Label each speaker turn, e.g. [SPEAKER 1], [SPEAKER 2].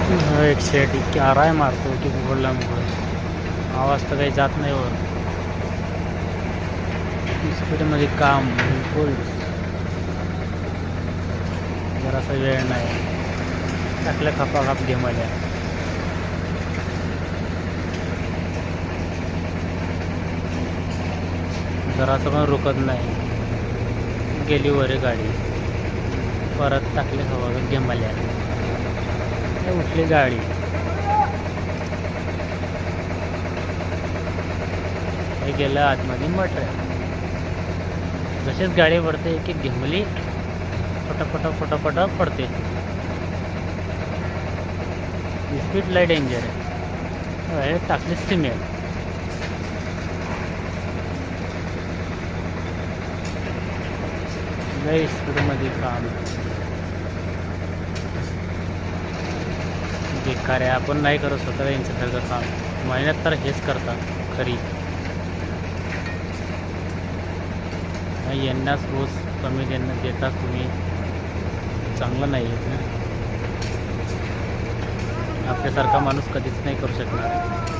[SPEAKER 1] एक शेट इतकी आराय मारतो की उघडला मुघड आवाज तर काही जात नाही वर. स्पीडमध्ये काम बिलकुल जरासा वेळ नाही. टाकल्या खपाखप गेमल्या. जरासं पण रुकत नाही. गेली वर गाडी परत टाकले हवा गेमल्या. उठली गाडी. हे गेलं आतमध्ये मटर. जशीच गाडी पडते एक एक घेमली फटाफटा फटाफटा पडते. स्पीड लय डेंजर आहे. हे टाकले सिमेंट. लय स्पीडमध्ये काम बेकार आहे. आपण नाही करू स्वतः यांच्यासारखं काम. मेहनत तर हेच करतात खरी. यांनाच रोज कमी देता तुम्ही चांगलं नाही आहेत ना. आपल्यासारखा माणूस कधीच नाही करू शकणार.